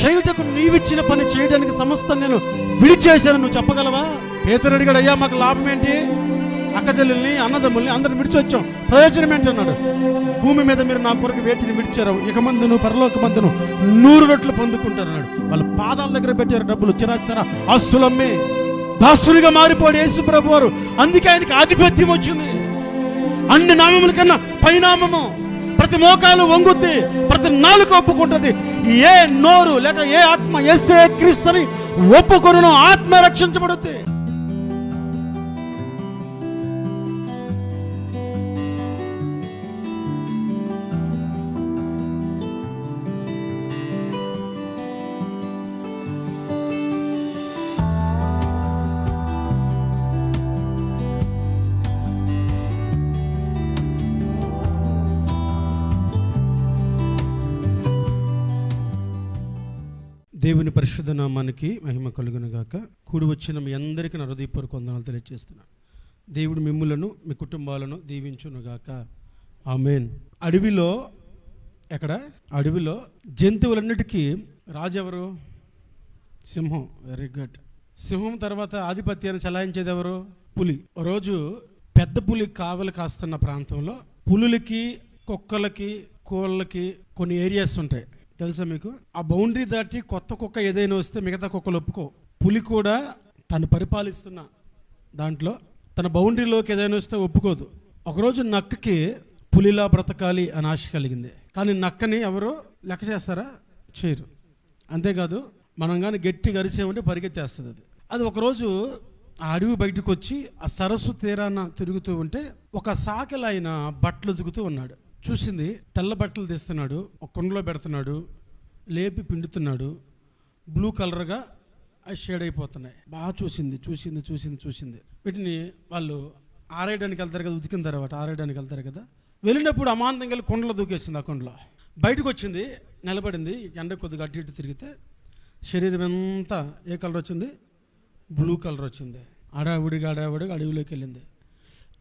చేయుటకు నీవిచ్చిన పని చేయడానికి సమస్తం నేను విడిచేశాను నువ్వు చెప్పగలవా? పేతురు అడిగాడు, అయ్యా మాకు లాభం ఏంటి? అక్కచెల్లెల్ని అన్నదమ్ముల్ని అందరిని విడిచి వచ్చాం, ప్రయోజనం ఏంటి అన్నాడు. భూమి మీద మీరు నా కొరకు వేటిని విడిచారు, ఇక మందును పరలోక మందును 100 రెట్లు పొందుకుంటారు అన్నాడు. వాళ్ళ పాదాల దగ్గర పెట్టారు డబ్బులు, చిరాచర ఆస్తులమ్మి దాసునిగా మారిపోయాడు యేసు ప్రభు వారు. అందుకే ఆయనకి ఆధిపత్యం వచ్చింది. అన్ని నామముల కన్నా పైనామము. ప్రతి మోకాలు వంగుద్ది, ప్రతి నాలుక ఒప్పుకుంటుంది. ఏ నోరు లేక ఏ ఆత్మ యేసే క్రీస్తుని ఒప్పుకొనును ఆత్మ రక్షించబడుద్ది. దేవుని పరిశుద్ధ నామానికి మహిమ కలుగును గాక. కూడి వచ్చిన మీ అందరికీ నా హృదయపూర్వక వందనాలు తెలియజేస్తున్నాను. దేవుడు మిమ్ములను మీ కుటుంబాలను దీవించును గాక. ఆమేన్. అడవిలో జంతువులన్నిటికీ రాజు ఎవరు? సింహం. Very good. సింహం తర్వాత ఆధిపత్యాన్ని చలాయించేది ఎవరు? పులి. రోజు పెద్ద పులి కావలి కాస్తున్న ప్రాంతంలో పులులకి, కుక్కలకి, కోళ్ళకి కొన్ని ఏరియాస్ ఉంటాయి తెలుసా మీకు? ఆ బౌండరీ దాటి కొత్త కుక్క ఏదైనా వస్తే మిగతా కుక్కలు ఒప్పుకో. పులి కూడా తను పరిపాలిస్తున్న దాంట్లో తన బౌండరీలోకి ఏదైనా వస్తే ఒప్పుకోదు. ఒకరోజు నక్కకి పులిలా బ్రతకాలి అని ఆశ కలిగింది. కానీ నక్కని ఎవరు లెక్క చేస్తారా? చేయరు. అంతేకాదు, మనం కానీ గట్టిగా అరిసేమంటే పరిగెత్తేస్తుంది అది. అది ఒకరోజు ఆ అడవి బయటకు వచ్చి ఆ సరస్సు తీరాన తిరుగుతూ ఉంటే ఒక సాకెలు ఆయన బట్టలు ఉతుకుతూ ఉన్నాడు. చూసింది, తెల్ల బట్టలు తీస్తున్నాడు, ఒక కుండలో పెడుతున్నాడు, లేపి పిండుతున్నాడు, బ్లూ కలర్గా షేడ్ అయిపోతున్నాయి. బాగా చూసింది. వీటిని వాళ్ళు ఆరేయడానికి వెళ్తారు కదా, ఉతికిన తర్వాత ఆరేయడానికి వెళ్తారు కదా. వెళ్ళినప్పుడు అమాంతంగా వెళ్ళి కుండలో దూకేసింది. ఆ కుండలో బయటకు వచ్చింది, నిలబడింది. ఎండ కొద్దిగా అటు ఇటు తిరిగితే శరీరం అంతా ఏ కలర్ వచ్చింది? బ్లూ కలర్ వచ్చింది. అడావిడిగా అడవిలోకి వెళ్ళింది.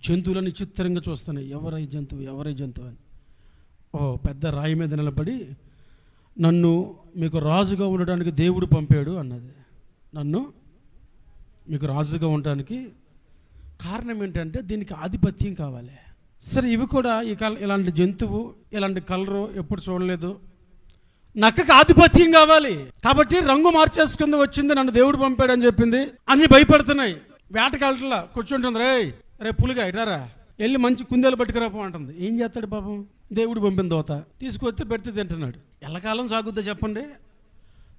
జంతువులని చిత్రంగా చూస్తున్నాయి. ఎవరై జంతువు అని. పెద్ద రాయి మీద నిలబడి, నన్ను మీకు రాజుగా ఉండడానికి దేవుడు పంపాడు అన్నది. నన్ను మీకు రాజుగా ఉండడానికి కారణం ఏంటంటే దీనికి ఆధిపత్యం కావాలి. సరే, ఇవి కూడా ఇలాంటి జంతువు, ఇలాంటి కలరు ఎప్పుడు చూడలేదు. నక్కకి ఆధిపత్యం కావాలి కాబట్టి రంగు మార్చేసుకుంది, వచ్చింది, నన్ను దేవుడు పంపాడు అని చెప్పింది. అన్ని భయపడుతున్నాయి. వేటకాలలా కూర్చుంటుంది. రే పులిగా ఇటారా, వెళ్ళి మంచి కుందేలు పట్టుకురాపో అంటుంది. ఏం చేస్తాడు పాపం? దేవుడు పంపిన దోత తీసుకొస్తే పెడితే తింటున్నాడు. ఎల్లకాలం సాగుద్దా చెప్పండి?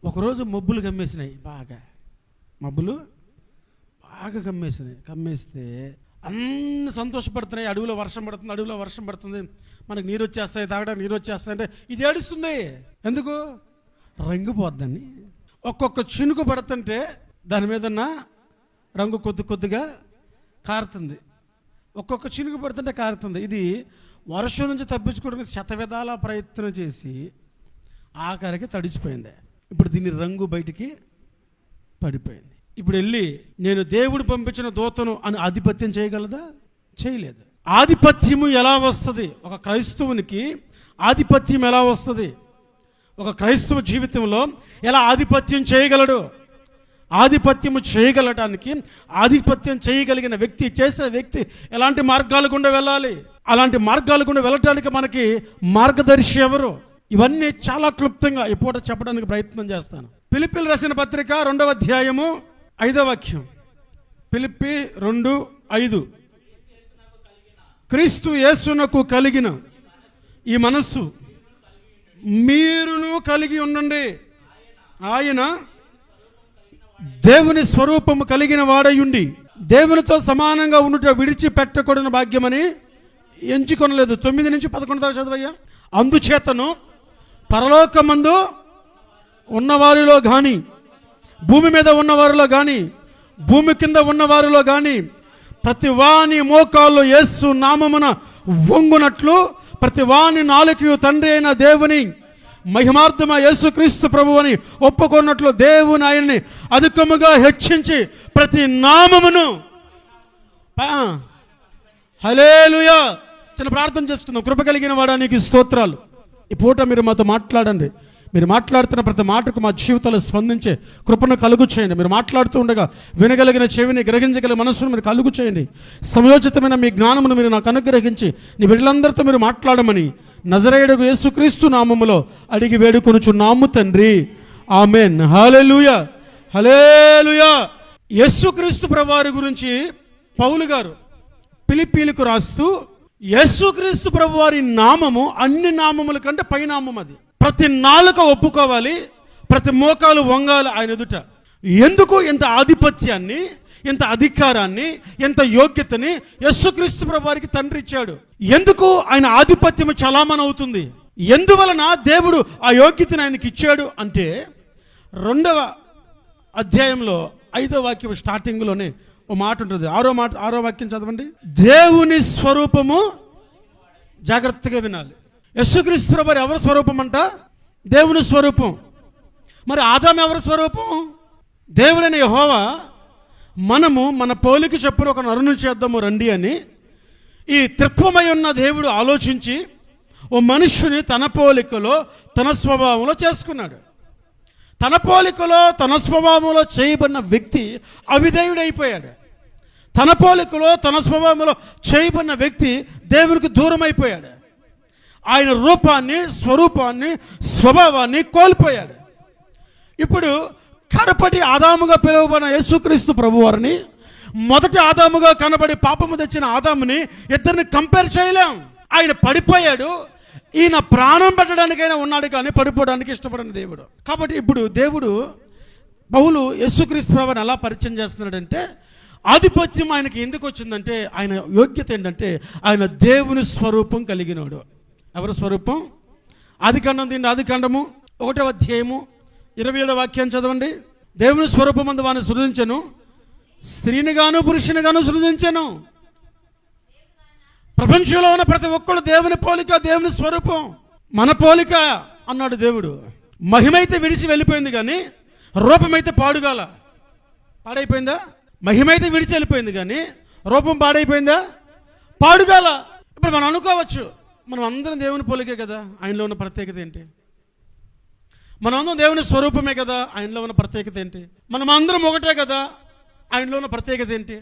ఒకరోజు మబ్బులు కమ్మేసినాయి. మబ్బులు బాగా కమ్మేస్తే అన్ని సంతోషపడుతున్నాయి. అడవిలో వర్షం పడుతుంది, మనకు నీరు వచ్చేస్తాయి, తాగడానికి నీరు వచ్చేస్తాయి అంటే ఇది ఏడుస్తుంది. ఎందుకు? రంగు పోద్దని. ఒక్కొక్క చినుకు పడుతుంటే దాని మీద ఉన్న రంగు కొద్దిగా కారుతుంది. ఒక్కొక్క చినుకు పడుతుంటే కారుతుంది. ఇది వర్షం నుంచి తప్పించుకోవడానికి శతవిధాల ప్రయత్నం చేసి ఆఖరికి తడిసిపోయింది. ఇప్పుడు దీని రంగు బయటికి పడిపోయింది. ఇప్పుడు వెళ్ళి నేను దేవుడు పంపించిన దూతను అని ఆధిపత్యం చేయగలదా? చేయలేదు. ఆధిపత్యము ఎలా వస్తుంది? ఒక క్రైస్తవునికి ఆధిపత్యం ఎలా వస్తుంది? ఒక క్రైస్తవ జీవితంలో ఎలా ఆధిపత్యం చేయగలడు? ఆధిపత్యము చేయగలటానికి, ఆధిపత్యం చేయగలిగిన వ్యక్తి, చేసే వ్యక్తి ఎలాంటి మార్గాలు గుండా వెళ్ళాలి? అలాంటి మార్గాలు గుండా వెళ్ళటానికి మనకి మార్గదర్శి ఎవరు? ఇవన్నీ చాలా క్లుప్తంగా ఈ పూట చెప్పడానికి ప్రయత్నం చేస్తాను. ఫిలిప్పీలు రాసిన పత్రిక 2వ అధ్యాయము 5వ వాక్యం. ఫిలిప్పీ 2:5. క్రీస్తు యేసునకు కలిగిన ఈ మనస్సు మీరును కలిగి ఉండండి. ఆయన దేవుని స్వరూపము కలిగిన వాడయుండి దేవునితో సమానంగా ఉండుట విడిచిపెట్టకూడని భాగ్యమని ఎంచుకొనలేదు. 9 నుంచి 11 దాకా చదవయ్యా. అందుచేతను పరలోకమందు ఉన్నవారిలో కానీ, భూమి మీద ఉన్నవారిలో కానీ, భూమి కింద ఉన్నవారిలో కానీ ప్రతి వాని మోకాళ్ళు యేసు నామమున వంగునట్లు, ప్రతి వాని నాలుకయు తండ్రి అయిన దేవుని మహిమార్థమ యేసుక్రీస్తు ప్రభువుని ఒప్పుకున్నట్లు దేవుని ఆయన్ని అధికముగా హెచ్చించి ప్రతి నామమును హల్లెలూయా. చిన్న ప్రార్థన చేసుకుందాం. కృప కలిగిన వాడా నీకు స్తోత్రాలు. ఈ పూట మీరు మాతో మాట్లాడండి. మీరు మాట్లాడుతున్న ప్రతి మాటకు మా జీవితాలు స్పందించే కృపను కలుగు చేయండి. మీరు మాట్లాడుతూ ఉండగా వినగలిగిన చెవిని, గ్రహించగలిగిన మనస్సును మీరు కలుగు చేయండి. సమయోచితమైన మీ జ్ఞానమును మీరు నాకు అనుగ్రహించి నీ బిడ్డలందరితో మీరు మాట్లాడమని నజరేయుడగు యేసుక్రీస్తు నామములో అడిగి వేడుకొనుచున్నాము తండ్రి, ఆమేన్. హల్లెలూయా, హల్లెలూయా. యేసుక్రీస్తు ప్రభువారి గురించి పౌలు గారు ఫిలిప్పీలకు రాస్తూ, యేసుక్రీస్తు ప్రభువారి నామము అన్ని నామముల కంటే పైనామం. అది ప్రతి నాలుక ఒప్పుకోవాలి, ప్రతి మోకాలు వంగాలి ఆయన ఎదుట. ఎందుకు ఇంత ఆధిపత్యాన్ని, ఇంత అధికారాన్ని, ఇంత యోగ్యతని యేసుక్రీస్తు ప్రభువారికి తండ్రి ఇచ్చాడు? ఎందుకు ఆయన ఆధిపత్యము చలామణి అవుతుంది? ఎందువలన దేవుడు ఆ యోగ్యతను ఆయనకి ఇచ్చాడు అంటే, 2వ అధ్యాయంలో 5వ వాక్యం స్టార్టింగ్లోనే ఓ మాట ఉంటుంది. 6వ వాక్యం చదవండి. దేవుని స్వరూపము, జాగ్రత్తగా వినాలి. యేసుక్రీస్తు ప్రభువారు ఎవరి స్వరూపం అంట? దేవుని స్వరూపం. మరి ఆదాము ఎవరి స్వరూపం? దేవుడైన యెహోవా మనము మన పోలిక చొప్పున ఒక నరుని చేద్దాము రండి అని ఈ త్రిత్వమై ఉన్న దేవుడు ఆలోచించి ఓ మనుష్యుని తన పోలికలో తన స్వభావంలో చేసుకున్నాడు. తన పోలికలో తన స్వభావంలో చేయబడిన వ్యక్తి అవిధేయుడైపోయాడు. తన పోలికలో తన స్వభావంలో చేయబడిన వ్యక్తి దేవునికి దూరం అయిపోయాడు. ఆయన రూపాన్ని, స్వరూపాన్ని, స్వభావాన్ని కోల్పోయాడు. ఇప్పుడు కడపటి ఆదాముగా పిలువబడిన యేసుక్రీస్తు ప్రభువారిని, మొదటి ఆదాముగా కనబడి పాపము తెచ్చిన ఆదాముని ఇద్దరిని కంపేర్ చేయలేం. ఆయన పడిపోయాడు, ఈయన ప్రాణం పెట్టడానికైనా ఉన్నాడు, కానీ పడిపోవడానికి ఇష్టపడిన దేవుడు. కాబట్టి ఇప్పుడు దేవుడు పౌలు యేసుక్రీస్తు ప్రభువుని ఎలా పరిచయం చేస్తున్నాడంటే, ఆధిపత్యం ఆయనకి ఎందుకు వచ్చిందంటే, ఆయన యోగ్యత ఏంటంటే ఆయన దేవుని స్వరూపం కలిగినోడు. ఎవరి స్వరూపం? ఆదికాండం దీన్ని ఆదికాండము 1వ అధ్యాయము 27వ వాక్యాన్ని చదవండి. దేవుని స్వరూపం అందు వారిని సృజించెను, స్త్రీని గాను పురుషుని గాను సృజించెను. ప్రపంచంలో ఉన్న ప్రతి ఒక్కరు దేవుని పోలిక, దేవుని స్వరూపం. మన పోలిక అన్నాడు దేవుడు. మహిమైతే విడిచి వెళ్ళిపోయింది, కానీ రూపమైతే పాడైపోయిందా? మహిమైతే విడిచి వెళ్ళిపోయింది, కానీ రూపం పాడైపోయిందా? పాడుగాల. ఇప్పుడు మనం అనుకోవచ్చు, మనం అందరం దేవుని పోలికే కదా, ఆయనలో ఉన్న ప్రత్యేకత ఏంటి? మనం అందరం దేవుని స్వరూపమే కదా, ఆయనలో ఉన్న ప్రత్యేకత ఏంటి? మనం అందరం ఒకటే కదా, ఆయనలో ఉన్న ప్రత్యేకత ఏంటి?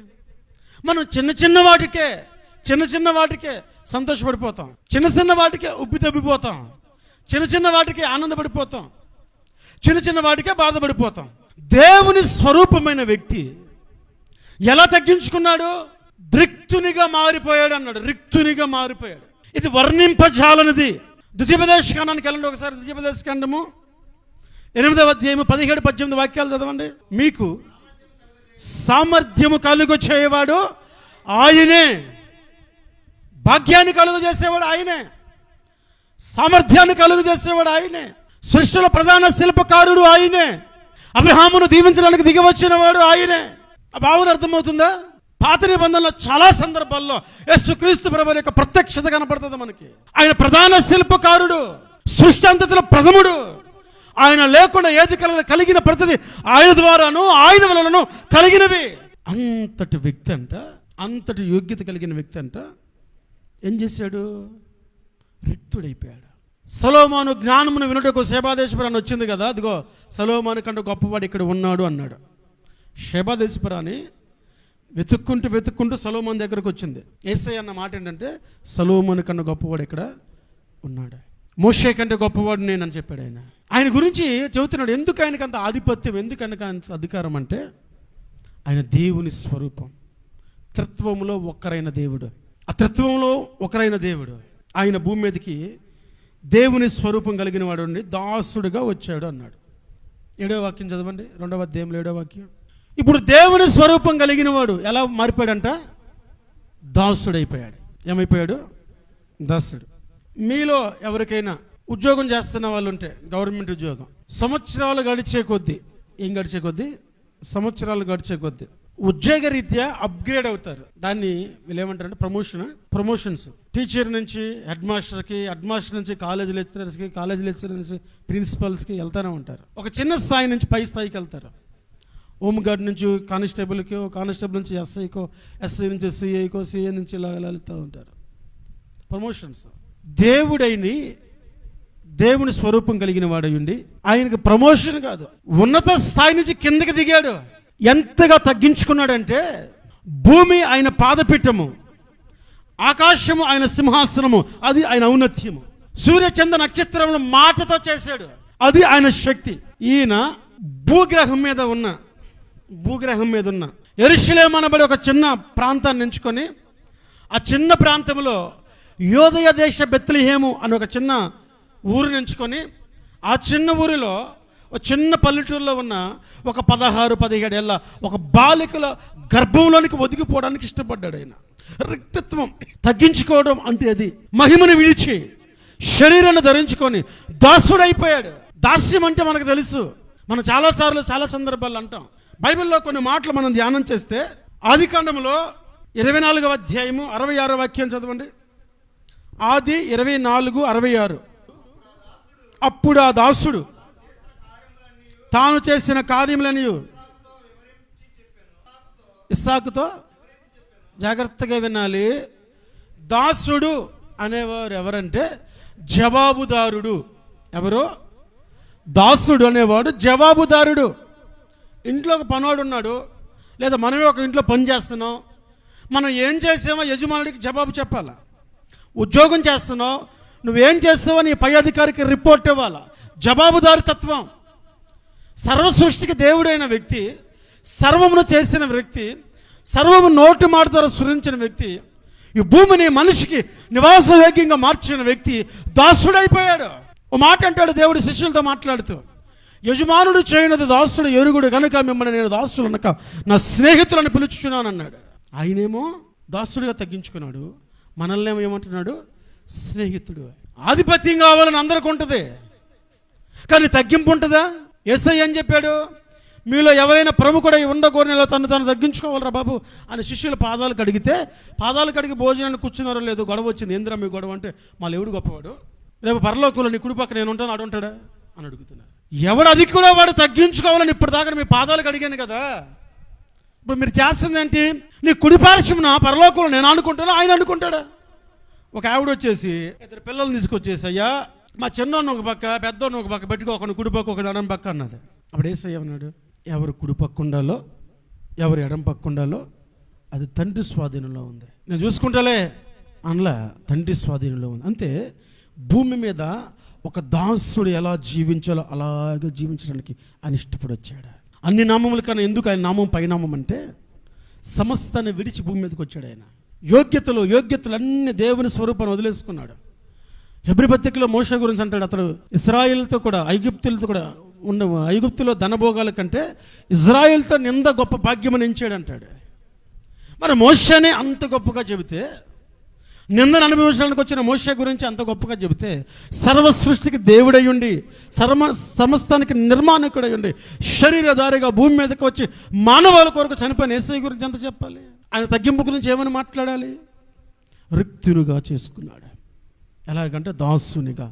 మనం చిన్న చిన్న వాటికే సంతోషపడిపోతాం, చిన్న వాటికే ఉబ్బి తబ్బిపోతాం, చిన్న వాటికే ఆనందపడిపోతాం, చిన్న వాటికే బాధపడిపోతాం. దేవుని స్వరూపమైన వ్యక్తి ఎలా తగ్గించుకున్నాడు? రిక్తునిగా మారిపోయాడు అన్నాడు. రిక్తునిగా మారిపోయాడు. ఇది వర్ణింపజాలనిది. ద్వితీయోపదేశకాండానికి వెళ్ళండి ఒకసారి. ద్వితీయోపదేశకాండము 8వ అధ్యాయము 17-18 వాక్యాలు చదవండి. మీకు సామర్థ్యము కలుగు చేయవాడు ఆయనే, భాగ్యాన్ని కలుగు చేసేవాడు ఆయనే, సామర్థ్యాన్ని కలుగు చేసేవాడు ఆయనే, సృష్టిలో ప్రధాన శిల్పకారుడు ఆయనే, అబ్రహామును దీవించడానికి దిగివచ్చిన వాడు ఆయనే. ఆ భావన అర్థమవుతుందా? పాత నిబంధనలో చాలా సందర్భాల్లో యేసుక్రీస్తు ప్రభువు యొక్క ప్రత్యక్షత కనపడుతుంది మనకి. ఆయన ప్రధాన శిల్పకారుడు, సృష్టి అంతటిలో ప్రథముడు. ఆయన లేకుండా ఏది కలిగిన ప్రతిది ఆయన ద్వారాను ఆయన వలనను కలిగినవి. అంతటి వ్యక్తి అంట, అంతటి యోగ్యత కలిగిన వ్యక్తి అంట ఏం చేశాడు? రిక్తుడైపోయాడు. సొలొమోను జ్ఞానమును వినుటకు షేబాదేశపురాన్ని వచ్చింది కదా, అదిగో సొలొమోను కంటే గొప్పవాడు ఇక్కడ ఉన్నాడు అన్నాడు. షేబాదేశపురాన్ని వెతుక్కుంటూ సొలొమోను దగ్గరకు వచ్చింది. యేసయ్య అన్న మాట ఏంటంటే, సొలొమోను కన్నా గొప్పవాడు ఇక్కడ ఉన్నాడు, మోషే కంటే గొప్పవాడు నేనని చెప్పాడు. ఆయన గురించి చెబుతున్నాడు. ఎందుకు ఆయనకు అంత ఆధిపత్యం, ఎందుకు ఆయనకు అంత అధికారం అంటే, ఆయన దేవుని స్వరూపం, త్రిత్వంలో ఒక్కరైన దేవుడు. ఆ త్రిత్వంలో ఒకరైన దేవుడు ఆయన భూమి మీదకి దేవుని స్వరూపం కలిగిన వాడు ఉండి దాసుడుగా వచ్చాడు అన్నాడు. 7వ వాక్యం చదవండి, 2వ అధ్యాయంలో 7వ వాక్యం. ఇప్పుడు దేవుని స్వరూపం కలిగిన వాడు ఎలా మారిపోయాడంట? దాసుడైపోయాడు. ఏమైపోయాడు? దాసుడు. మీలో ఎవరికైనా ఉద్యోగం చేస్తున్న వాళ్ళు ఉంటే, గవర్నమెంట్ ఉద్యోగం, సంవత్సరాలు గడిచే కొద్దీ ఉద్యోగరీత్యా అప్గ్రేడ్ అవుతారు. దాన్ని వీళ్ళు ఏమంటారంటే ప్రమోషన్స్. టీచర్ నుంచి హెడ్ మాస్టర్కి, హెడ్ మాస్టర్ నుంచి కాలేజ్ లెక్చరర్స్కి, కాలేజ్ లెక్చరర్ నుంచి ప్రిన్సిపల్స్కి వెళ్తూనే ఉంటారు. ఒక చిన్న స్థాయి నుంచి పై స్థాయికి వెళ్తారు. హోమ్ గార్డ్ నుంచి కానిస్టేబుల్కి, కానిస్టేబుల్ నుంచి ఎస్ఐకో, ఎస్ఐ నుంచి సిఐకో, సిఐ నుంచి ఇలా వెళ్తూ ఉంటారు. ప్రమోషన్స్. దేవుని స్వరూపం కలిగిన వాడయుండి ఆయనకు ప్రమోషన్ కాదు, ఉన్నత స్థాయి నుంచి కిందకి దిగాడు. ఎంతగా తగ్గించుకున్నాడంటే భూమి ఆయన పాదపీఠము, ఆకాశము ఆయన సింహాసనము, అది ఆయన ఔన్నత్యము. సూర్యచంద్ర నక్షత్రములు మాటతో చేశాడు, అది ఆయన శక్తి. ఈయన భూగ్రహం మీద ఉన్న యెరూషలేము అనబడి ఒక చిన్న ప్రాంతాన్ని ఎంచుకొని ఆ చిన్న ప్రాంతంలో యోదయ దేశ బెత్లెహేము అని ఒక చిన్న ఊరుని ఎంచుకొని ఆ చిన్న ఊరిలో ఒక చిన్న పల్లెటూరులో ఉన్న ఒక 16-17 ఏళ్ళ ఒక బాలికల గర్భంలోనికి ఒదిగిపోవడానికి ఇష్టపడ్డాడు. ఆయన రిక్తత్వం, తగ్గించుకోవడం అంటే అది. మహిమను విడిచి శరీరాన్ని ధరించుకొని దాసుడైపోయాడు. దాస్యం అంటే మనకు తెలుసు, మనం చాలాసార్లు చాలా సందర్భాలు అంటాం. బైబిల్లో కొన్ని మాటలు మనం ధ్యానం చేస్తే ఆదికాండంలో 24వ అధ్యాయము 66వ వాక్యం చదవండి. ఆది 24:66. అప్పుడు ఆ దాసుడు తాను చేసిన కార్యములని ఇస్సాకుతో, జాగ్రత్తగా వినాలి, దాసుడు అనేవారు ఎవరంటే జవాబుదారుడు. ఎవరు? దాసుడు అనేవాడు జవాబుదారుడు. ఇంట్లో ఒక పనివాడు ఉన్నాడు, లేదా మనమే ఒక ఇంట్లో పని చేస్తున్నాం, మనం ఏం చేసామో యజమానుడికి జవాబు చెప్పాలా. ఉద్యోగం చేస్తున్నావు, నువ్వేం చేస్తావో నీ పై అధికారికి రిపోర్ట్ ఇవ్వాలా. జవాబుదారి తత్వం. సర్వ సృష్టికి దేవుడైన వ్యక్తి, సర్వమును చేసిన వ్యక్తి, సర్వము నోటి మాట ద్వారా సృజించిన వ్యక్తి, ఈ భూమిని మనిషికి నివాసయోగ్యంగా మార్చిన వ్యక్తి దాసుడైపోయాడు. ఓ మాట అంటాడు దేవుడు శిష్యులతో మాట్లాడుతూ, యజమానుడు చేయనది దాసుడు ఎరుగుడు కనుక మిమ్మల్ని నేను దాసుడు అనక నా స్నేహితులను పిలుచుచున్నాను అన్నాడు. ఆయనేమో దాసుడిగా తగ్గించుకున్నాడు, మనల్ని ఏమంటున్నాడు? స్నేహితుడు. ఆధిపత్యం కావాలని అందరికి ఉంటుంది, కానీ తగ్గింపు ఉంటుందా? యేసయ్య ఏం చెప్పాడు? మీలో ఎవరైనా ప్రముఖుడై ఉండకూడని తను తగ్గించుకోవాలరా బాబు అని శిష్యుల పాదాలు కడిగి భోజనాన్ని కూర్చున్నారో లేదు, గొడవ వచ్చింది. ఏంద్రా మీ గొడవ అంటే, మా దేవుడు గొప్పవాడు, రేపు పరలోకంలో నీ కుడి పక్క నేను ఉంటాను, అడుంటాడా అని అడుగుతున్నారు. ఎవడు అది కూడా వాడు తగ్గించుకోవాలని ఇప్పుడు దాకా మీ పాదాలు కడిగాను కదా. ఇప్పుడు మీరు చేస్తుంది ఏంటి? నీ కుడి పార్శ్వమున పరలోకంలో నేను అనుకుంటానా, ఆయన అనుకుంటాడా? ఒక ఆవిడ వచ్చేసి 2 పిల్లలు తీసుకొచ్చేసి, అయ్యా మా చిన్నోన్న ఒక పక్క పెద్దోన్న ఒక పక్క పెట్టుకో, ఒకని కుడి పక్క ఒకటి ఎడం పక్క అన్నది. అప్పుడు యేసయ్య అన్నాడు, ఎవరు కుడి పక్క ఉండాలో ఎవరు ఎడం పక్క ఉండాలో అది తండ్రి స్వాధీనంలో ఉంది, నేను చూసుకుంటాలే అనలా, తండ్రి స్వాధీనంలో ఉంది. అంతే. భూమి మీద ఒక దాసుడు ఎలా జీవించాలో అలాగే జీవించడానికి ఆయన ఇష్టపడి వచ్చాడు. అన్ని నామముల కన్నా ఎందుకు ఆయన నామం పైనామం అంటే, సమస్తాన్ని విడిచి భూమి మీదకి వచ్చాడు ఆయన. యోగ్యతలు అన్ని దేవుని స్వరూపాన్ని వదిలేసుకున్నాడు. హెబ్రీ పత్రికలో మోషే గురించి అంటాడు, అతడు ఇశ్రాయేలుతో కూడా ఐగుప్తులతో కూడా ఐగుప్తులో ధనభోగాల కంటే ఇజ్రాయేల్తో నింద గొప్ప భాగ్యమని ఎంచాడు అంటాడు. మరి మోషేనే అంత గొప్పగా చెబితే, నిందను అనుభవించడానికి వచ్చిన మోషే గురించి అంత గొప్పగా చెబితే, సర్వ సృష్టికి దేవుడయ్యుండి సమస్తానికి నిర్మాణకుడయ్యుండి శరీరధారిగా భూమి మీదకి వచ్చి మానవాళి కొరకు చనిపోయిన యేసయ్య గురించి ఎంత చెప్పాలి? ఆయన తగ్గింపు గురించి ఏమని మాట్లాడాలి? రిక్తునిగా చేసుకున్నాడు. ఎలాగంటే దాసునిగా.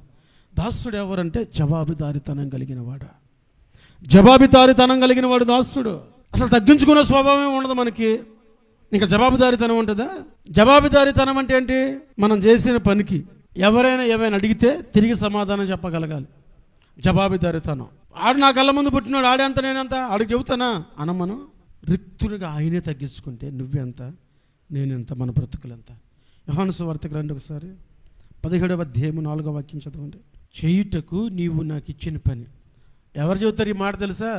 దాసుడు ఎవరంటే జవాబుదారితనం కలిగిన వాడు దాసుడు. అసలు తగ్గించుకునే స్వభావం ఉండదు మనకి, ఇంకా జవాబుదారితనం ఉంటుందా? జవాబుదారితనం అంటే ఏంటి? మనం చేసిన పనికి ఎవరైనా ఏమైనా అడిగితే తిరిగి సమాధానం చెప్పగలగాలి. జవాబుదారితనం. ఆడు నా కళ్ళ ముందు పుట్టినాడు, ఆడేంత నేనంత ఆడికి చెబుతానా అనమను. రిక్తునిగా ఆయనే తగ్గించుకుంటే నువ్వెంత నేనెంత, మన బ్రతుకులెంత. యోహాను సువార్తకు రండి ఒకసారి, 17వ అధ్యాయము 4వ వాక్యం చదవండి. చేయుటకు నీవు నాకు ఇచ్చిన పని. ఎవరు చెబుతారు ఈ మాట తెలుసా?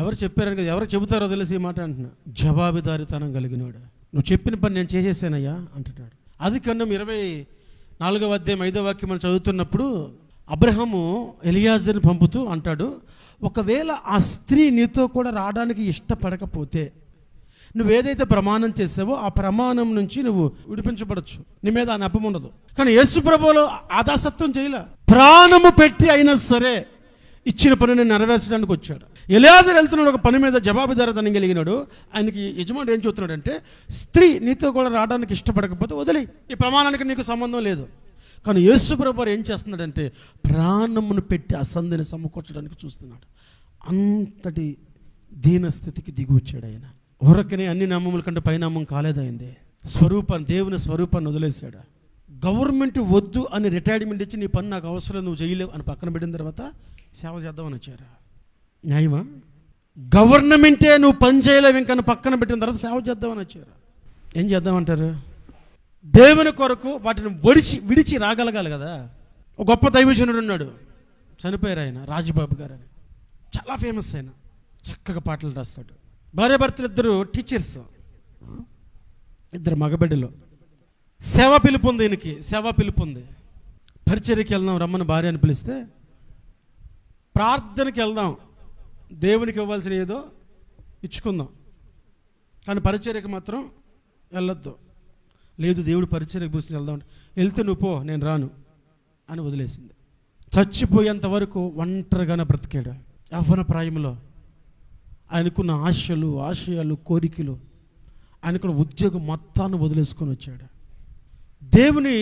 ఎవరు చెప్పారని కదా, ఎవరు చెబుతారో తెలుసు ఈ మాట అంటున్నా. జవాబుదారితనం కలిగినవాడు. నువ్వు చెప్పిన పని నేను చేసేసానయ్యా అంటున్నాడు. ఆదికాండం 24వ అధ్యాయం 5వ వాక్యం మనం చదువుతున్నప్పుడు అబ్రహాము ఎలియాజర్ని పంపుతూ అంటాడు, ఒకవేళ ఆ స్త్రీ నీతో కూడా రావడానికి ఇష్టపడకపోతే నువ్వేదైతే ప్రమాణం చేసావో ఆ ప్రమాణం నుంచి నువ్వు విడిపించబడచ్చు, నీ మీద ఆ నెపం ఉండదు. కానీ యేసు ప్రభువులో ఆదాసత్వం చేయలే, ప్రాణము పెట్టి అయినా సరే ఇచ్చిన పనిని నెరవేర్చడానికి వచ్చాడు. ఎలియాజరు వెళ్తున్నాడు ఒక పని మీద, జవాబుదారితనం కలిగినాడు. ఆయనకి యజమానుడు ఏం చెబుతున్నాడు అంటే, స్త్రీ నీతో కూడా రావడానికి ఇష్టపడకపోతే వదిలే, ఈ ప్రమాణానికి నీకు సంబంధం లేదు. కానీ యేసు ప్రభువు ఏం చేస్తున్నాడంటే, ప్రాణమును పెట్టి ఆ సంధిని సమకూర్చడానికి చూస్తున్నాడు. అంతటి దీనస్థితికి దిగి వచ్చాడు ఆయన. ఊరకనే అన్ని నామముల కంటే పైనామం కాలేదైంది. దేవుని స్వరూపాన్ని వదిలేశాడు. గవర్నమెంట్ వద్దు అని రిటైర్మెంట్ ఇచ్చి నీ పని నాకు అవసరం, నువ్వు చేయలేవు అని పక్కన పెట్టిన తర్వాత సేవ చేద్దామని వచ్చారా? న్యాయమా? గవర్నమెంటే నువ్వు పని చేయలేవు ఇంకా పక్కన పెట్టిన తర్వాత సేవ చేద్దామని వచ్చారా? ఏం చేద్దామంటారు? దేవుని కొరకు వాటిని విడిచి రాగలగాలి కదా. ఒక గొప్ప దైవజనుడు ఉన్నాడు, చనిపోయారు ఆయన, రాజబాబు గారు అని, చాలా ఫేమస్ ఆయన, చక్కగా పాటలు రాస్తాడు. భార్యాభర్తలు ఇద్దరు టీచర్స్, ఇద్దరు మగబిడ్డలు. సేవ పిలుపు ఉంది ఈయనకి, సేవ పిలుపు ఉంది. పరిచర్యకి వెళ్దాం రమ్మని భార్య అని పిలిస్తే, ప్రార్థనకి వెళ్దాం, దేవునికి ఇవ్వాల్సిన ఏదో ఇచ్చుకుందాం, కానీ పరిచర్యకి మాత్రం వెళ్ళొద్దు. లేదు దేవుడు పరిచర్యకు పూసి వెళ్దాం, వెళ్తే నువ్వు పో, నేను రాను అని వదిలేసింది. చచ్చిపోయేంత వరకు ఒంటరిగానే బ్రతికాడు. యవ్వన ప్రాయంలో ఆయనకున్న ఆశయాలు కోరికలు, ఆయనకున్న ఉద్యోగం మొత్తాన్ని వదిలేసుకొని వచ్చాడు. దేవుని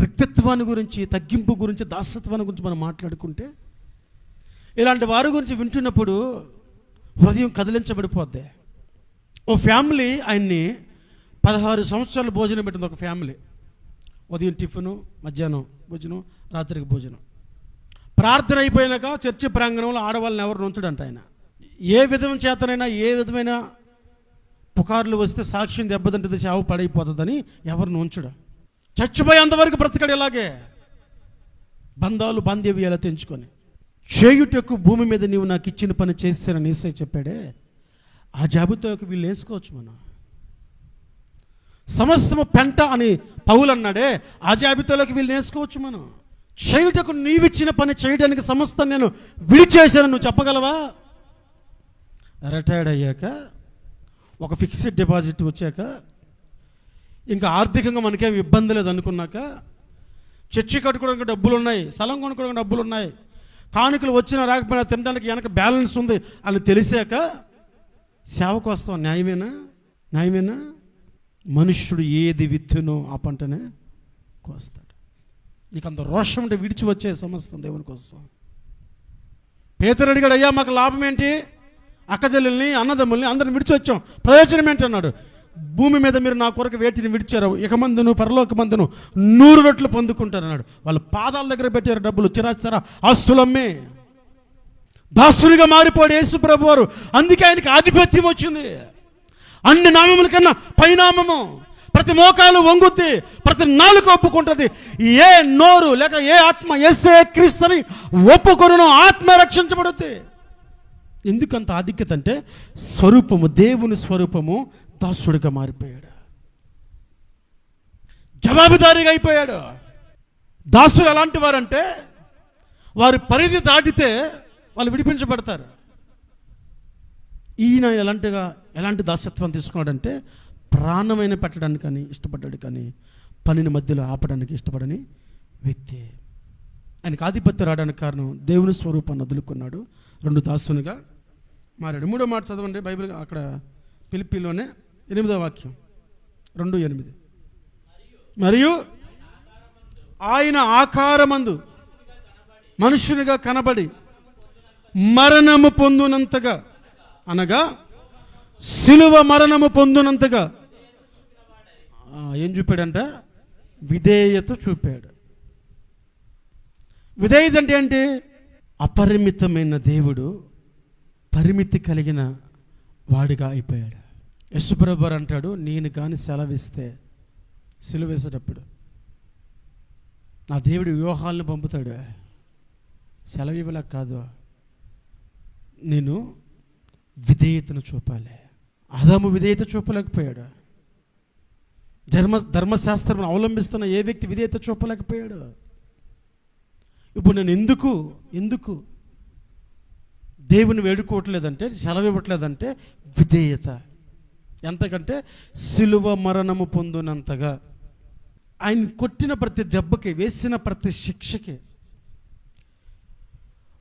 రిక్తత్వాన్ని గురించి, తగ్గింపు గురించి, దాసత్వాన్ని గురించి మనం మాట్లాడుకుంటే, ఇలాంటి వారి గురించి వింటున్నప్పుడు హృదయం కదిలించబడిపోద్ది. ఓ ఫ్యామిలీ ఆయన్ని 16 సంవత్సరాలు భోజనం పెట్టింది. ఒక ఫ్యామిలీ ఉదయం టిఫిను, మధ్యాహ్నం భోజనం, రాత్రికి భోజనం. ప్రార్థన అయిపోయినాక చర్చి ప్రాంగణంలో ఆడవాళ్ళని ఎవరు ఉంచడంట ఆయన. ఏ విధం చేతనైనా, ఏ విధమైన పుకార్లు వస్తే సాక్ష్యం దెబ్బతింటుంది, సేవ పడైపోతుందని ఎవరిని ఉంచడం. చచ్చిపోయేంతవరకు బ్రతకడు ఇలాగే, బంధాలు బాంధవ్యాలు తెంచుకొని. చేయుటకు భూమి మీద నీవు నాకు ఇచ్చిన పని చేస్తానని యేసయ్య చెప్పాడే, ఆ జాబితాకు వీళ్ళు వేసుకోవచ్చు. మనం సమస్తము పెంట అని పౌలు అన్నాడే, ఆ జాబితాలోకి వీళ్ళు వేసుకోవచ్చు. మనం చేయుటకు నీవిచ్చిన పని చేయడానికి సమస్తం నేను విడిచేశాను నువ్వు చెప్పగలవా? రిటైర్డ్ అయ్యాక, ఒక ఫిక్స్డ్ డిపాజిట్ వచ్చాక, ఇంకా ఆర్థికంగా మనకేం ఇబ్బంది లేదు అనుకున్నాక, చర్చి కట్టుకోవడానికి డబ్బులు ఉన్నాయి, స్థలం కొనుక్కోవడానికి డబ్బులు ఉన్నాయి, కానుకలు వచ్చినా రాకపోయినా తినడానికి వెనక బ్యాలెన్స్ ఉంది అని తెలిసాక సేవకు వస్తాం. న్యాయమేనా? మనుష్యుడు ఏది విత్తునో ఆ పంటనే కోస్తాడు. నీకు అంత రోషం అంటే విడిచి వచ్చే సమస్తం దేవుని కోసం. పేతురు అడిగాడు, అయ్యా మాకు లాభం ఏంటి? అక్కజల్లుల్ని, అన్నదమ్ముల్ని అందరిని విడిచి వచ్చాం, ప్రయోజనం ఏంటి అన్నాడు. భూమి మీద మీరు నా కొరకు వేటిని విడిచారు, ఇక మందును పరలోక మందును 100 రెట్లు పొందుకుంటారు అన్నాడు. వాళ్ళ పాదాల దగ్గర పెట్టారు డబ్బులు, చిరాచర ఆస్తులమ్మే. దాసునిగా మారిపోయాడు యేసు ప్రభు వారు. అందుకే ఆయనకి ఆధిపత్యం వచ్చింది. అన్ని నామముల కన్నా పైనామము. ప్రతి మోకాలు వంగుద్ది, ప్రతి నాలుక ఒప్పుకుంటుంది. ఏ నోరు లేక ఏ ఆత్మ యేసే క్రీస్తుని ఒప్పుకొనును ఆత్మ రక్షించబడుద్ది. ఎందుకంత ఆధిక్యత అంటే స్వరూపము, దేవుని స్వరూపము దాసుడిగా మారిపోయాడు, జవాబుదారీగా అయిపోయాడు. దాసులు ఎలాంటి వారంటే వారి పరిధి దాటితే వాళ్ళు విడిపించబడతారు. ఈయన ఎలాంటి దాసత్వం తీసుకున్నాడంటే ప్రాణమైన పెట్టడానికి కానీ ఇష్టపడ్డాడు, కానీ పనిని మధ్యలో ఆపడానికి ఇష్టపడని వ్యక్తి. ఆయనకు ఆధిపత్యం రావడానికి కారణం దేవుని స్వరూపాన్ని వదులుకున్నాడు, 2 దాసునిగా మారాడు. 3వ మాట చదవండి బైబిల్, అక్కడ ఫిలిప్పీలోనే 8వ వాక్యం, 2:8. మరియు ఆయన ఆకారమందు మనుష్యునిగా కనబడి మరణము పొందునంతగా, అనగా సిలువ మరణము పొందునంతగా ఏం చూపాడంట? విధేయత చూపాడు. విధేయత అంటే ఏంటి? అపరిమితమైన దేవుడు పరిమితి కలిగిన వాడిగా అయిపోయాడు. యేసుప్రభు వారు అంటాడు, నేను కానీ సెలవిస్తే, సిలువ వేసేటప్పుడు నా దేవుడు వ్యూహాలను పంపుతాడు, సెలవు ఇవ్వలేక కాదు, నేను విధేయతను చూపాలి. ఆదాము విధేయత చూపలేకపోయాడు. ధర్మశాస్త్రం అవలంబిస్తున్న ఏ వ్యక్తి విధేయత చూపలేకపోయాడు. ఇప్పుడు నేను ఎందుకు దేవుని వేడుకోవట్లేదంటే, సెలవు ఇవ్వట్లేదంటే విధేయత. ఎంతకంటే సిలువ మరణము పొందినంతగా. ఆయన కొట్టిన ప్రతి దెబ్బకి, వేసిన ప్రతి శిక్షకి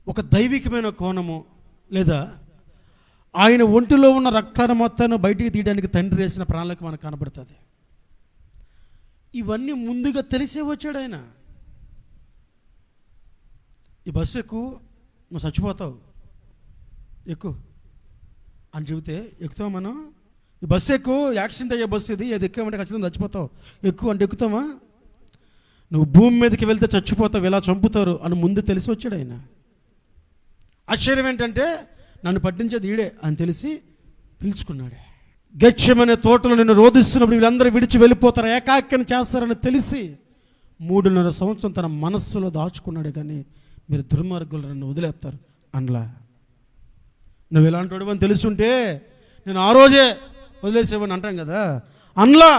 ఒక దైవికమైన కోణము, లేదా ఆయన ఒంటిలో ఉన్న రక్తాన్ని మొత్తాన్ని బయటికి తీయడానికి తండ్రి వేసిన ప్రణాళిక మనకు కనబడుతుంది. ఇవన్నీ ముందుగా తెలిసే వచ్చాడు ఆయన. ఈ బస్సు ఎక్కువ, నువ్వు చచ్చిపోతావు, ఎక్కువ అని చెబితే ఎక్కుతావా మనం? ఈ బస్సు ఎక్కువ, యాక్సిడెంట్ అయ్యే బస్సు ఇది, ఏది ఎక్కువ అంటే ఖచ్చితంగా చచ్చిపోతావు, ఎక్కువ అంటే ఎక్కుతామా? నువ్వు భూమి మీదకి వెళ్తే చచ్చిపోతావు, ఇలా చంపుతారు అని ముందు తెలిసి వచ్చాడు ఆయన. ఆశ్చర్యం ఏంటంటే నన్ను పట్టించేది ఈడే అని తెలిసి పిలుచుకున్నాడు. గెత్సేమనే తోటలో నిన్ను రోధిస్తున్నప్పుడు వీళ్ళందరూ విడిచి వెళ్ళిపోతారు, ఏకాక్యం చేస్తారని తెలిసి 3.5 సంవత్సరం తన మనస్సులో దాచుకున్నాడు. కానీ మీరు దుర్మార్గులు నన్ను వదిలేస్తారు అనలా. నువ్వు ఎలాంటి వాడు అని తెలుసుంటే నేను ఆ రోజే వదిలేసేవని అంటాం కదా, అనలా.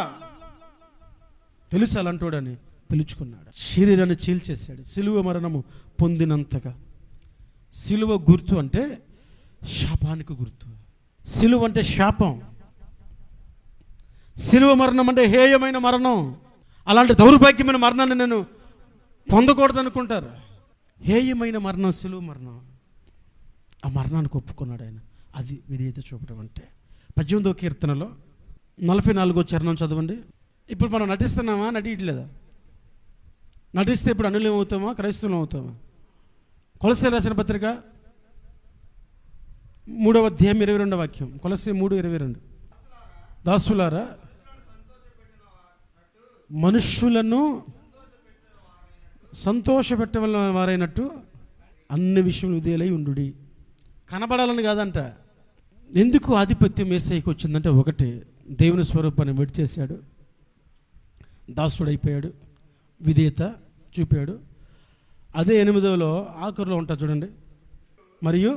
తెలుసు అలాంటోడని పిలుచుకున్నాడు. శరీరాన్ని చీల్చేశాడు సిలువ మరణము పొందినంతగా. సిలువ గుర్తు అంటే శాపానికి గుర్తు. సిలువ అంటే శాపం. సిలువ మరణం అంటే హేయమైన మరణం. అలాంటి దౌర్భాగ్యమైన మరణాన్ని నేను పొందకూడదు అనుకుంటారు. హేయమైన మరణం సిలువ మరణం. ఆ మరణానికి ఒప్పుకున్నాడు ఆయన. అది విధేయత చూపడం అంటే. 18వ కీర్తనలో 44వ చరణం చదవండి. ఇప్పుడు మనం నటిస్తున్నామా, నటియట్లేదా? నటిస్తే ఇప్పుడు అనులం అవుతామా, క్రైస్తవులం అవుతామా? కొలస్సీయులకు రాసిన పత్రిక 3వ అధ్యాయం 22వ వాక్యం. కొలస్సీ 3:22. దాసులారా, మనుష్యులను సంతోషపెట్టవలన వారైనట్టు అన్ని విషయంలో విధేయులై ఉండుడి. కనబడాలని కాదంట. ఎందుకు ఆధిపత్యం యేసయ్యకి వచ్చిందంటే, ఒకటి, దేవుని స్వరూపాన్ని విడిచేశాడు, దాసుడైపోయాడు, విధేయత చూపాడు. అదే 8వలో ఆఖరులో ఉంటా చూడండి. మరియు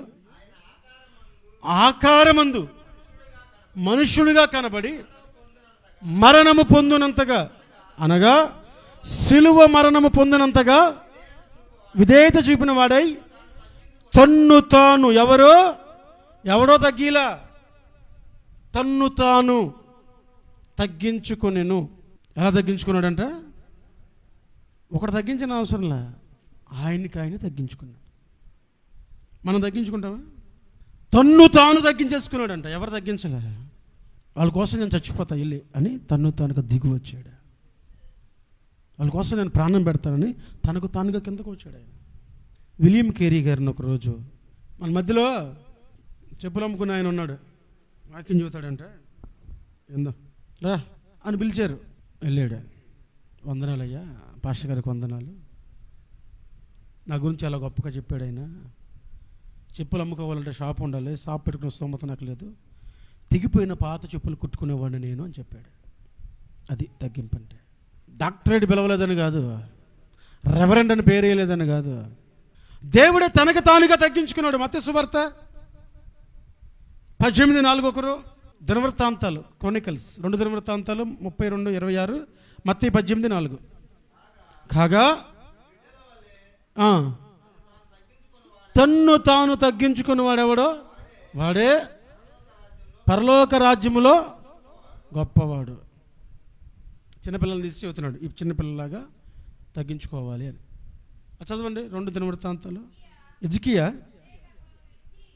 ఆకారమందు మనుష్యుడిగా కనబడి మరణము పొందినంతగా, అనగా సిలువ మరణము పొందినంతగా విధేయత చూపిన వాడై తన్ను తాను, ఎవడో తగ్గిలా, తన్ను తాను తగ్గించుకొనెను. ఎలా తగ్గించుకున్నాడంట? ఒకటి తగ్గించిన అవసరంలా, ఆయనకి ఆయన తగ్గించుకున్నాడు. మనం తగ్గించుకుంటామా? తన్ను తాను తగ్గించేసుకున్నాడంట. ఎవరు తగ్గించలే. వాళ్ళ కోసం నేను చచ్చిపోతా వెళ్ళి అని తన్ను తానుగా దిగు వచ్చాడు. వాళ్ళ కోసం నేను ప్రాణం పెడతానని తనకు తానుగా కిందకు వచ్చాడు ఆయన. విలియం కేరీ గారిని ఒకరోజు మన మధ్యలో చెప్పులు అమ్ముకున్న ఆయన ఉన్నాడు. వాక్యం చూతాడంట. ఏందో రా అని పిలిచారు. వెళ్ళాడు. వందనాలు అయ్యా, పాస్టర్ గారికి వందనాలు, నా గురించి చాలా గొప్పగా చెప్పాడు ఆయన. చెప్పులు అమ్ముకోవాలంటే షాప్ ఉండాలి, షాప్ పెట్టుకునే స్తోమత నాకు లేదు, తెగిపోయిన పాత చెప్పులు కుట్టుకునేవాడిని నేను అని చెప్పాడు. అది తగ్గింపు అంటే. డాక్టరేట్ పిలవలేదని కాదు, రెవరెండ్ అని పేరు వేయలేదని కాదు, దేవుడే తనకు తానుగా తగ్గించుకున్నాడు. మత్తయి సువార్త 18:4. దినవృత్తాంతాలు, క్రోనికల్స్ 2 దినవృత్తాంతాలు 32:26. మత్తయి 18:4. కాగా తన్ను తాను తగ్గించుకుని వాడెవడో వాడే పరలోక రాజ్యములో గొప్పవాడు. చిన్నపిల్లలు తీసి చెబుతున్నాడు, ఈ చిన్నపిల్లలాగా తగ్గించుకోవాలి అని. చదవండి 2 దినవృత్తాంతాలు. హిజ్కియా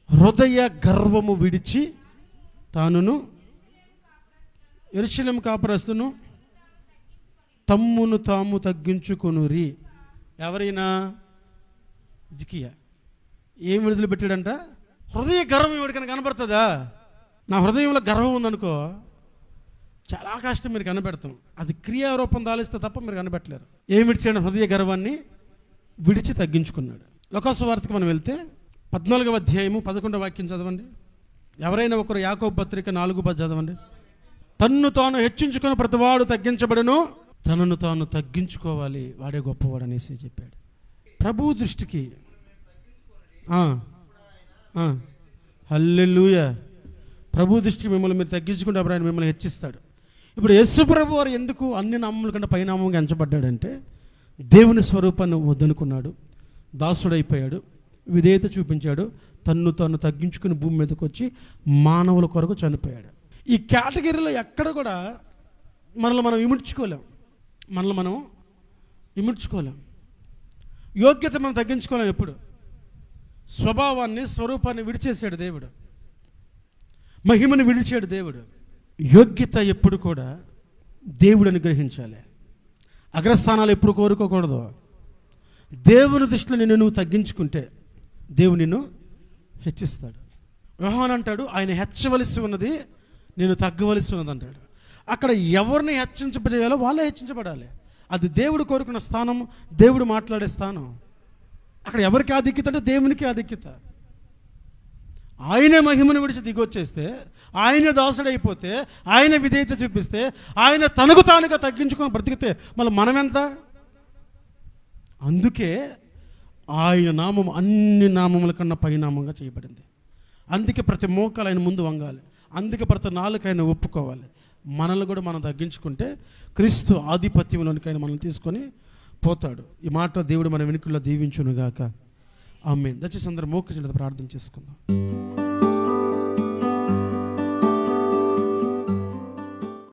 హృదయ గర్వము విడిచి తానును యెరూషలేము కాపురస్తును తమ్మును తాము తగ్గించుకొనురి. ఎవరైనా? హిజ్కియా. ఏం విడుదల పెట్టాడంట? హృదయ గర్వం. ఎవరికైనా కనబడుతుందా? నా హృదయంలో గర్వం ఉందనుకో, చాలా కష్టం మీరు కనబెడతాం. అది క్రియారూపం దాలిస్తే తప్ప మీరు కనబెట్టలేరు. ఏం విడిచాడు? హృదయ గర్వాన్ని విడిచి తగ్గించుకున్నాడు. లోకాసు వార్తకు మనం వెళ్తే 14వ అధ్యాయము 11వ వాక్యం చదవండి. ఎవరైనా ఒకరు యాకోబు పత్రిక 4:10 చదవండి. తన్ను తాను హెచ్చించుకుని ప్రతివాడు తగ్గించబడును, తనను తాను తగ్గించుకోవాలి, వాడే గొప్పవాడు అనేసి చెప్పాడు. ప్రభువు దృష్టికి హల్లెలూయా, ప్రభు దృష్టికి మిమ్మల్ని మీరు తగ్గించుకుంటే అప్పుడు ఆయన మిమ్మల్ని హెచ్చిస్తాడు. ఇప్పుడు యేసు ప్రభు వారు ఎందుకు అన్ని నామముల కంటే పైనామంగా ఎంచబడ్డాడంటే, దేవుని స్వరూపాన్ని వద్దనుకున్నాడు, దాసుడైపోయాడు, విధేయత చూపించాడు, తన్ను తాను తగ్గించుకుని భూమి మీదకి వచ్చి మానవుల కొరకు చనిపోయాడు. ఈ కేటగిరీలో ఎక్కడ కూడా మనల్ని మనం ఇముడ్చుకోలేం. యోగ్యత మనం తగ్గించుకోలేం. ఎప్పుడు స్వభావాన్ని, స్వరూపాన్ని విడిచేశాడు దేవుడు, మహిమను విడిచాడు దేవుడు. యోగ్యత ఎప్పుడు కూడా దేవుడు అనుగ్రహించాలి. అగ్రస్థానాలు ఎప్పుడు కోరుకోకూడదు. దేవుని దృష్టిలో నువ్వు తగ్గించుకుంటే దేవుడు నిన్ను హెచ్చిస్తాడు. యోహాను అంటాడు, ఆయన హెచ్చవలసి ఉన్నది, నేను తగ్గవలసి ఉన్నది అంటాడు. అక్కడ ఎవరిని హెచ్చించబడేయాలో వాళ్ళే హెచ్చించబడాలి. అది దేవుడు కోరుకున్న స్థానం, దేవుడు మాట్లాడే స్థానం. అక్కడ ఎవరికి ఆధిక్యత అంటే దేవునికి ఆధిక్యత. ఆయన మహిమను విడిచి దిగొచ్చేస్తే, ఆయన దాసుడైపోతే, ఆయన విధేయత చూపిస్తే, ఆయన తనకు తానుగా తగ్గించుకొని బ్రతికితే మళ్ళీ మనమెంత? అందుకే ఆయన నామం అన్ని నామముల కన్నా పైనామంగా చేయబడింది. అందుకే ప్రతి మోకాలు ఆయన ముందు వంగాలి, అందుకే ప్రతి నాలుక ఆయన ఒప్పుకోవాలి. మనల్ని కూడా మనం తగ్గించుకుంటే క్రీస్తు ఆధిపత్యంలోనికి ఆయన మనల్ని తీసుకొని పోతాడు. ఈ మాట దేవుడు మన వెనుకల్లో దీవించునుగాక. ఆమేన్. దయచేసి అందరూ మోకరించి ప్రార్థన చేసుకుందాం.